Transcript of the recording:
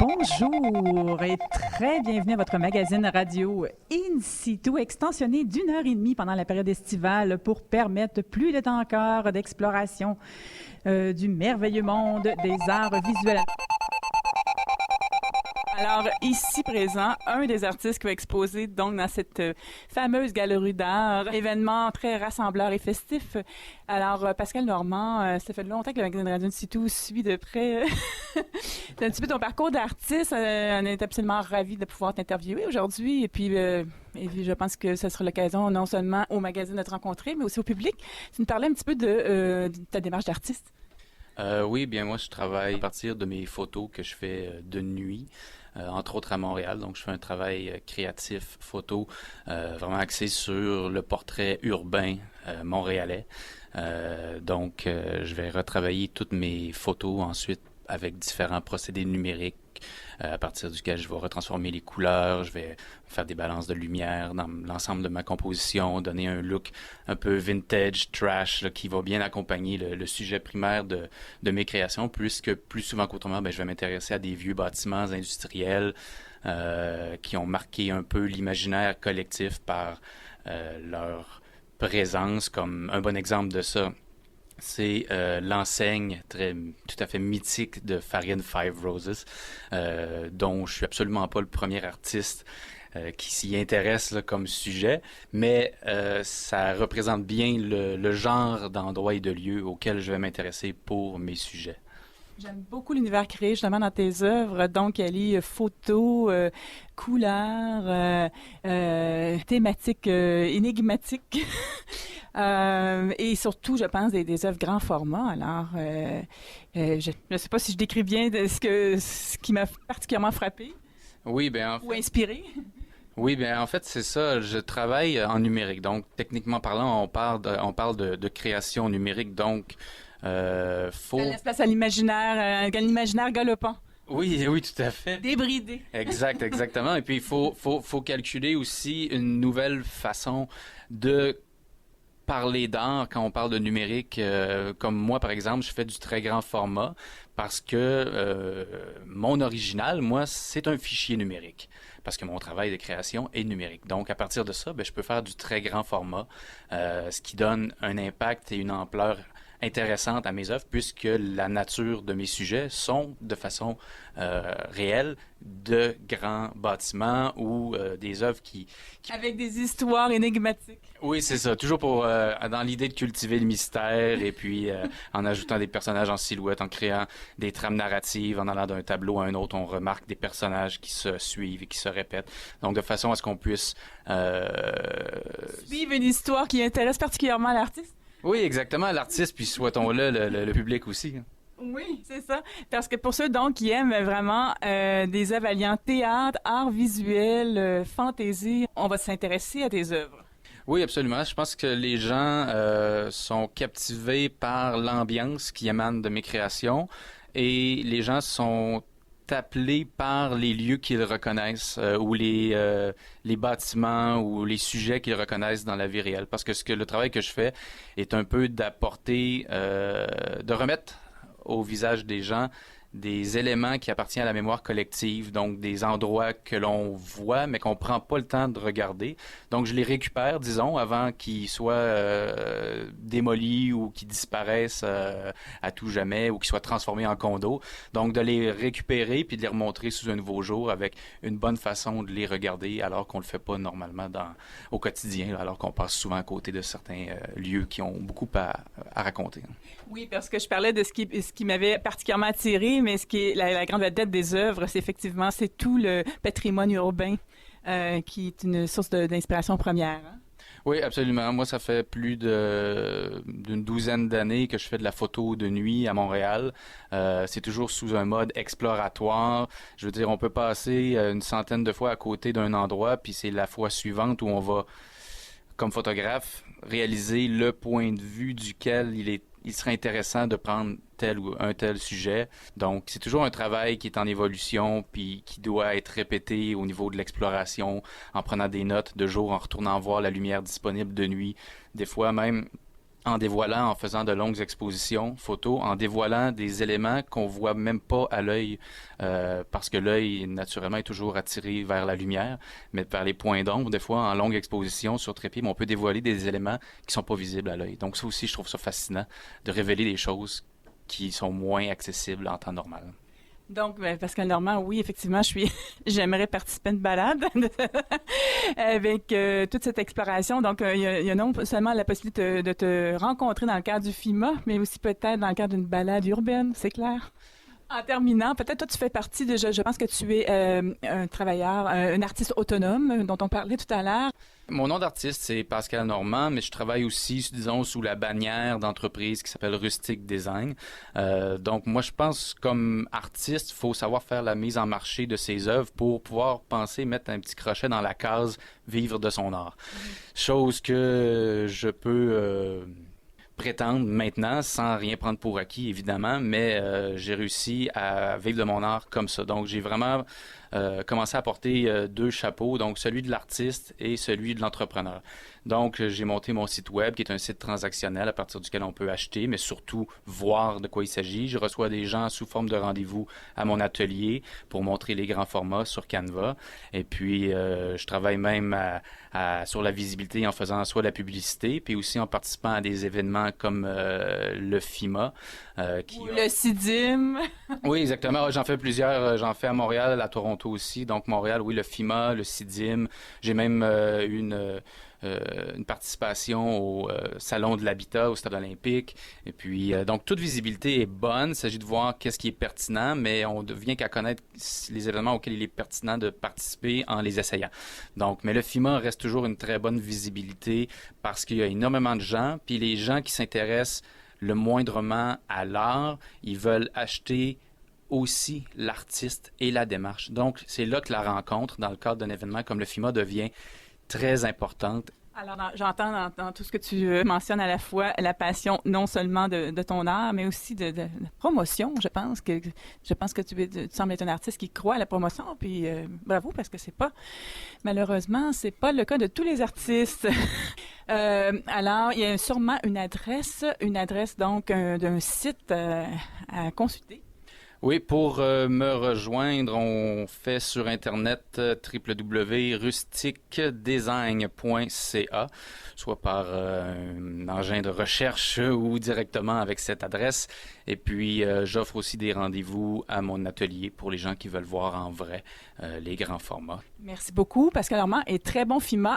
Bonjour et très bienvenue à votre magazine radio In situ, extensionné d'1 heure et demie pendant la période estivale pour permettre plus de temps encore d'exploration du merveilleux monde des arts visuels. Alors, ici présent, un des artistes qui va exposer donc dans cette fameuse galerie d'art, événement très rassembleur et festif. Alors, Pascal Normand, ça fait longtemps que le magazine Radio In situ suit de près un petit peu ton parcours d'artiste. On est absolument ravis de pouvoir t'interviewer aujourd'hui. Et puis, je pense que ce sera l'occasion non seulement au magazine de te rencontrer, mais aussi au public. Tu nous parlais un petit peu de ta démarche d'artiste. Oui, bien moi je travaille à partir de mes photos que je fais de nuit, entre autres à Montréal. Donc je fais un travail créatif photo vraiment axé sur le portrait urbain montréalais. Donc je vais retravailler toutes mes photos ensuite avec différents procédés numériques à partir duquel je vais retransformer les couleurs, je vais faire des balances de lumière dans l'ensemble de ma composition, donner un look un peu vintage, trash, là, qui va bien accompagner le sujet primaire de mes créations, puisque plus souvent qu'autrement, je vais m'intéresser à des vieux bâtiments industriels qui ont marqué un peu l'imaginaire collectif par leur présence, comme un bon exemple de ça. C'est l'enseigne tout à fait mythique de Farine Five Roses, dont je suis absolument pas le premier artiste qui s'y intéresse là, comme sujet, mais ça représente bien le genre d'endroit et de lieu auquel je vais m'intéresser pour mes sujets. J'aime beaucoup l'univers créé justement dans tes œuvres, donc elle est photos, couleurs, thématiques énigmatiques et surtout, je pense, des œuvres grand format. Alors, je ne sais pas si je décris bien ce qui m'a particulièrement frappé Oui, ben en ou fait, inspiré. oui, bien en fait c'est ça. Je travaille en numérique, donc techniquement parlant, on parle de création numérique, donc Ça faut. laisse place à l'imaginaire, l'imaginaire galopant, Oui, oui, tout à fait. débridé. Exactement. Et puis, il faut calculer aussi une nouvelle façon de parler d'art quand on parle de numérique. Comme moi, par exemple, je fais du très grand format parce que mon original, moi, c'est un fichier numérique. Parce que mon travail de création est numérique. Donc, à partir de ça, je peux faire du très grand format, ce qui donne un impact et une ampleur intéressante à mes œuvres puisque la nature de mes sujets sont de façon réelle de grands bâtiments ou des œuvres qui... Avec des histoires énigmatiques. Oui, c'est ça. Toujours dans l'idée de cultiver le mystère et puis en ajoutant des personnages en silhouette, en créant des trames narratives, en allant d'un tableau à un autre, on remarque des personnages qui se suivent et qui se répètent. Donc, de façon à ce qu'on puisse... Suivre une histoire qui intéresse particulièrement l'artiste. Oui, exactement, l'artiste, puis souhaitons-le, le public aussi. Oui, c'est ça. Parce que pour ceux donc qui aiment vraiment des œuvres alliant théâtre, art visuel, fantaisie, on va s'intéresser à tes œuvres. Oui, absolument. Je pense que les gens sont captivés par l'ambiance qui émane de mes créations et les gens sont appelés par les lieux qu'ils reconnaissent ou les bâtiments ou les sujets qu'ils reconnaissent dans la vie réelle. Parce que le travail que je fais est un peu d'apporter, de remettre au visage des gens des éléments qui appartiennent à la mémoire collective, donc des endroits que l'on voit mais qu'on prend pas le temps de regarder. Donc je les récupère, disons, avant qu'ils soient démolis ou qu'ils disparaissent à tout jamais ou qu'ils soient transformés en condos. Donc de les récupérer puis de les remontrer sous un nouveau jour avec une bonne façon de les regarder alors qu'on le fait pas normalement au quotidien, alors qu'on passe souvent à côté de certains lieux qui ont beaucoup à raconter. Oui, parce que je parlais de ce qui m'avait particulièrement attiré, mais ce qui est la grande vedette des œuvres, c'est tout le patrimoine urbain qui est une source d'inspiration première. Hein? Oui, absolument. Moi, ça fait plus d'une douzaine d'années que je fais de la photo de nuit à Montréal. C'est toujours sous un mode exploratoire. Je veux dire, on peut passer une centaine de fois à côté d'un endroit, puis c'est la fois suivante où on va, comme photographe, réaliser le point de vue duquel il serait intéressant de prendre tel ou un tel sujet. Donc, c'est toujours un travail qui est en évolution puis qui doit être répété au niveau de l'exploration, en prenant des notes de jour, en retournant voir la lumière disponible de nuit. Des fois même, en dévoilant, en faisant de longues expositions photos, en dévoilant des éléments qu'on voit même pas à l'œil, parce que l'œil, naturellement, est toujours attiré vers la lumière, mais vers les points d'ombre, des fois, en longue exposition sur trépied, on peut dévoiler des éléments qui sont pas visibles à l'œil. Donc ça aussi, je trouve ça fascinant, de révéler des choses qui sont moins accessibles en temps normal. Donc, Pascal Normand, oui, effectivement, j'aimerais participer à une balade avec toute cette exploration. Donc, il y a non seulement la possibilité de te rencontrer dans le cadre du FIMA, mais aussi peut-être dans le cadre d'une balade urbaine, c'est clair. En terminant, peut-être toi, tu fais partie de, je pense que tu es un travailleur, un artiste autonome dont on parlait tout à l'heure. Mon nom d'artiste, c'est Pascal Normand, mais je travaille aussi, disons, sous la bannière d'entreprise qui s'appelle Rustic Design. Donc, moi, je pense, comme artiste, il faut savoir faire la mise en marché de ses œuvres pour pouvoir penser, mettre un petit crochet dans la case « vivre de son art ». Chose que je peux prétendre maintenant, sans rien prendre pour acquis, évidemment, mais j'ai réussi à vivre de mon art comme ça. Donc, j'ai vraiment commencé à porter deux chapeaux, donc celui de l'artiste et celui de l'entrepreneur. Donc, j'ai monté mon site web, qui est un site transactionnel à partir duquel on peut acheter, mais surtout voir de quoi il s'agit. Je reçois des gens sous forme de rendez-vous à mon atelier pour montrer les grands formats sur Canva. Et puis, je travaille même sur la visibilité en faisant soit la publicité, puis aussi en participant à des événements comme le FIMA. Le CIDIM. Oui, exactement. J'en fais plusieurs. J'en fais à Montréal, à Toronto aussi. Donc, Montréal, oui, le FIMA, le CIDIM. J'ai même une participation au Salon de l'Habitat au Stade olympique. Et puis, donc, toute visibilité est bonne. Il s'agit de voir qu'est-ce qui est pertinent, mais on devient qu'à connaître les événements auxquels il est pertinent de participer en les essayant. Donc, mais le FIMA reste toujours une très bonne visibilité parce qu'il y a énormément de gens. Puis les gens qui s'intéressent le moindrement à l'art, ils veulent acheter aussi l'artiste et la démarche. Donc, c'est là que la rencontre, dans le cadre d'un événement comme le FIMA, devient très importante. Alors, j'entends dans tout ce que tu mentionnes à la fois la passion non seulement de ton art, mais aussi de la promotion. Je pense que tu sembles être un artiste qui croit à la promotion. Puis bravo, parce que malheureusement, c'est pas le cas de tous les artistes. Alors, il y a sûrement une adresse donc d'un site à consulter. Oui, pour me rejoindre, on fait sur Internet www.rusticdesign.ca, soit par un engin de recherche ou directement avec cette adresse. Et puis, j'offre aussi des rendez-vous à mon atelier pour les gens qui veulent voir en vrai les grands formats. Merci beaucoup, Pascal Normand, et très bon FIMA.